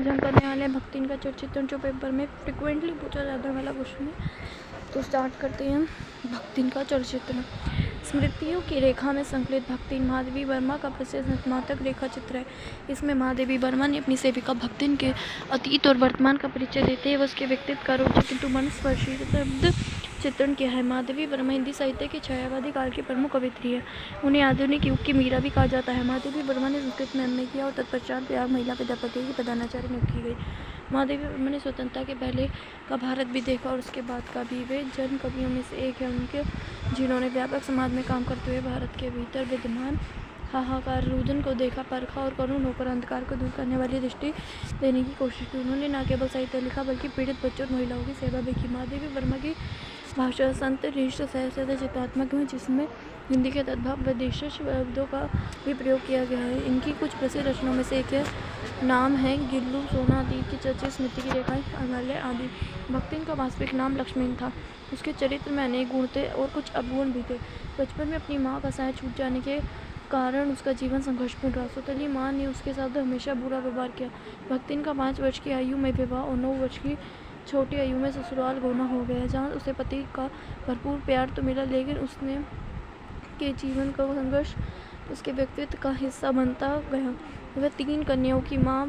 आज हम करने वाले हैं भक्तिन का चलचित्रण, जो पेपर में फ्रिक्वेंटली पूछा जाने वाला क्वेश्चन है। तो स्टार्ट करते हैं। भक्तिन का चलचित्रण स्मृतियों की रेखा में संकलित भक्तिन महादेवी वर्मा का प्रसिद्ध नाटक रेखा चित्र है। इसमें महादेवी वर्मा ने अपनी सेविका भक्तिन के अतीत और वर्तमान का परिचय देते हुए उसके व्यक्तित्व का रोचक किंतु मनस्पर्शी शब्द चित्रण किया है। महादेवी वर्मा हिंदी साहित्य की छायावादी काल की प्रमुख कवयित्री है। उन्हें आधुनिक युग की मीरा भी कहा जाता है। महादेवी वर्मा ने संस्कृत में एमए किया और तत्पश्चात प्रयाग महिला विद्यापति की प्रधानाचार्य नियुक्त की गई। महादेवी वर्मा ने स्वतंत्रता के पहले का भारत भी देखा और उसके बाद का भी। वे जन कवियों में से एक है उनके जिन्होंने व्यापक समाज में काम करते हुए भारत के भीतर विद्यमान हाहाकार रुदन को देखा, परखा और करुण होकर अंधकार को दूर करने वाली दृष्टि देने की कोशिश की। उन्होंने न केवल साहित्य लिखा बल्कि पीड़ित बच्चों और महिलाओं की सेवा भी की। महादेवी वर्मा की भाषा संत रिष्ट सहज चित्रात्मक है, जिसमें हिंदी के तद्भव विदेशी शब्दों का भी प्रयोग किया गया है। इनकी कुछ प्रसिद्ध रचनाओं में से एक है नाम है गिल्लू, सोना, अतीत की चर्चित स्मृति की रेखाएं, अमूल्य आदि। भक्तिन का वास्तविक नाम लक्ष्मीन था। उसके चरित्र में अनेक गुण थे और कुछ अवगुण भी थे। बचपन में अपनी माँ का साया छूट जाने के कारण उसका जीवन संघर्षपूर्ण रहा। सौतेली माँ ने उसके साथ हमेशा बुरा व्यवहार किया। भक्तिन का 5 वर्ष की आयु में विवाह और 9 वर्ष की छोटी आयु में ससुराल होना हो गया, जहाँ उसे पति का भरपूर प्यार तो मिला, लेकिन उसने के जीवन का संघर्ष उसके व्यक्तित्व का हिस्सा बनता गया। वह 3 कन्याओं की माँ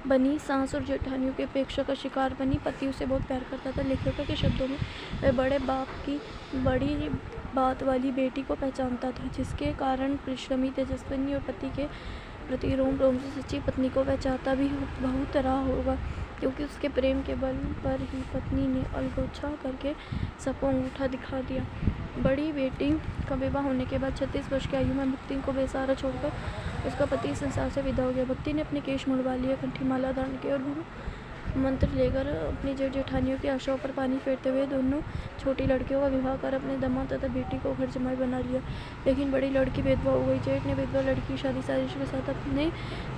बनी, सास और जेठानियों की अपेक्षा का शिकार बनी। पति उसे बहुत प्यार करता था। लेखिका के शब्दों में वह बड़े बाप की बड़ी बात वाली बेटी को पहचानता था, जिसके कारण परिश्रमी, तेजस्विनी और पति के प्रति रोम रोम से सच्ची पत्नी को वह चाहता भी बहुत रहा होगा, क्योंकि उसके प्रेम के बल पर ही पत्नी ने अलगोछा करके सबको अंगूठा दिखा दिया। बड़ी बेटी का विवाह होने के बाद 36 वर्ष की आयु में भक्तिन को बेसहारा छोड़कर उसका पति संसार से विदा हो गया। भक्ति ने अपने केश मुड़वा लिए, कंठी माला धारण की और गुरु मंत्र लेकर अपनी जेठानियों की आशाओं पर पानी फेरते हुए दोनों छोटी लड़कियों का विवाह कर अपने दामाद तथा बेटी को घर जमाई बना लिया। लेकिन बड़ी लड़की विधवा हो गई। जेठ ने विधवा लड़की की शादी साजिश के साथ अपने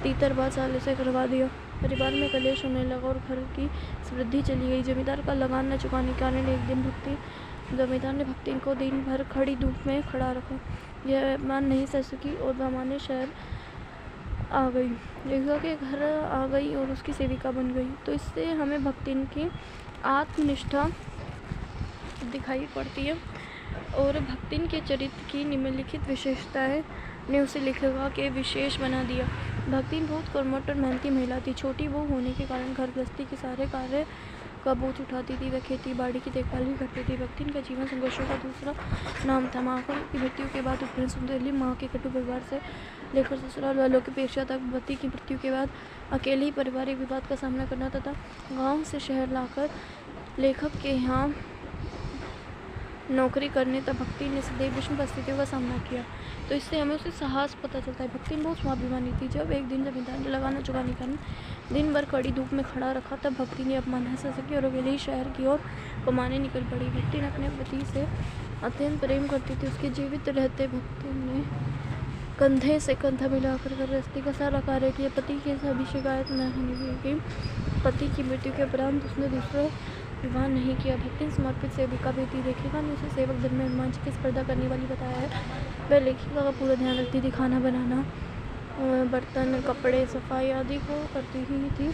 तीतर साले से करवा दिया। परिवार में कलेश होने लगा और घर की समृद्धि चली गई। जमींदार का लगान न चुकाने के कारण एक दिन जमींदार ने भक्तिन को दिन भर खड़ी धूप में खड़ा रखा। यह मान नहीं सह सकी और सामान्य शहर आ गई, लेखिका के घर आ गई और उसकी सेविका बन गई। तो इससे हमें भक्तिन की आत्मनिष्ठा दिखाई पड़ती है और भक्तिन के चरित्र की निम्नलिखित विशेषताएं ने उसे लेखिका के विशेष बना दिया। भक्तिन बहुत कर्मठ और मेहनती महिला थी। छोटी बहू होने के कारण घर गृहस्थी के सारे कार्य का बोझ उठाती थी। वह खेती बाड़ी की देखभाल भी करती थी। भक्तिन का जीवन संघर्षों का दूसरा नाम था। माँ की मृत्यु के बाद उपरांत सुंदरली माँ के कटु व्यवहार से लेकर ससुराल वालों की अपेक्षा तक पति की मृत्यु के बाद अकेले ही पारिवारिक विवाद का सामना करना तथा गाँव से शहर लाकर लेखक के यहाँ नौकरी करने तक भक्ति ने सदैव विषम परिस्थितियों का सामना किया। तो इससे हमें उससे साहस पता चलता है। भक्ति बहुत स्वाभिमानी थी। जब एक दिन जमींदार ने लगाना चुकाने के कारण दिन भर कड़ी धूप में खड़ा रखा, तब भक्ति ने अपमान न सह सकी और अकेले ही शहर की ओर कमाने निकल पड़ी। भक्ति ने अपने पति से अत्यंत प्रेम करती थी। उसके जीवित रहते भक्ति ने कंधे से कंधा मिलाकर गृहस्थी का सारा कार्य किया। पति की सभी शिकायत न होने की। पति की मृत्यु के उपरांत उसने दूसरा विवाह नहीं किया। भक्ति समर्पित सेविका भी थी। लेखिका ने उसे सेवक धर्म में रोमांच की स्पर्धा करने वाली बताया है। वह लेखिका का पूरा ध्यान रखती थी। खाना बनाना, बर्तन, कपड़े, सफाई आदि को करती ही थी।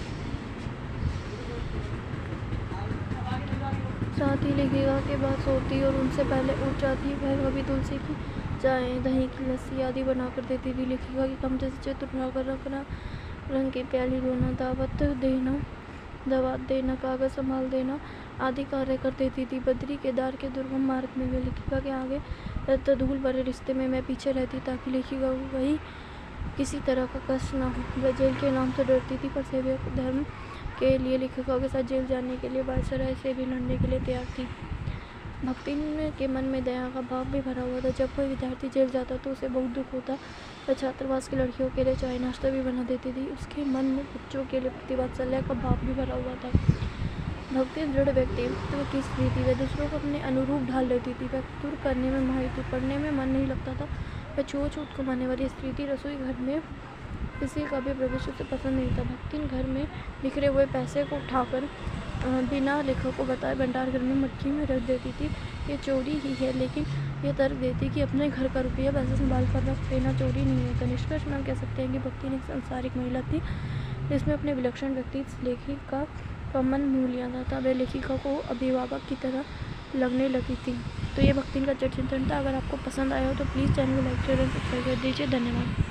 साथ ही लेखिका के बाद सोती और उनसे पहले उठ जाती। वह कभी तुलसी की चाय, दही की लस्सी आदि बनाकर देती थी। लेखिका की कमरे से चित्र उठाकर रखना, रंग की प्याली धोना, दवा देना, कागज संभाल देना आदि कार्य कर देती थी। बद्री केदार के दुर्गम मार्ग में वे लेखिका के आगे रहते धूल भरे रिश्ते में मैं पीछे रहती, ताकि लेखिका को वही किसी तरह का कष्ट न हो। वह जेल के नाम से डरती थी, पर सेवक धर्म के लिए लेखिका के साथ जेल जाने के लिए वायसराय से भी लड़ने के लिए तैयार थी। भक्तिन के मन में दया का भाव भी भरा हुआ था। जब कोई विद्यार्थी जेल जाता तो उसे बहुत दुख होता। वह छात्रावास की लड़कियों के लिए चाय नाश्ता भी बना देती थी। उसके मन में बच्चों के लिए प्रतिवात्सल्य का भाव भी भरा हुआ था। भक्ति दृढ़ व्यक्तित्व की स्त्री थी। वह दूसरों को अपने अनुरूप ढाल लेती थी। वह दूर करने में माहिर थी। पढ़ने में मन नहीं लगता था। वह छूट कमाने वाली स्त्री थी। रसोई घर में किसी का भी प्रवेश उसे पसंद नहीं था। भक्तिन घर में बिखरे हुए पैसे को उठाकर बिना लेखक को बताए भंडार घर में मटकी में रख देती थी। ये चोरी ही है, लेकिन यह तर्क देती कि अपने घर का रुपया पैसे संभाल कर रख देना चोरी नहीं होता। निष्कर्ष में हम कह सकते हैं कि भक्ति एक सांसारिक महिला थी जिसमें अपने विलक्षण व्यक्तित्व से लेखिका का मन मोह लिया था। वह लेखिका को अभिभावक की तरह लगने लगी थी। तो ये भक्तिन का चरित्र चित्रण था। अगर आपको पसंद आया हो तो प्लीज़ चैनल को लाइक शेयर और सब्सक्राइब कर दीजिए। धन्यवाद।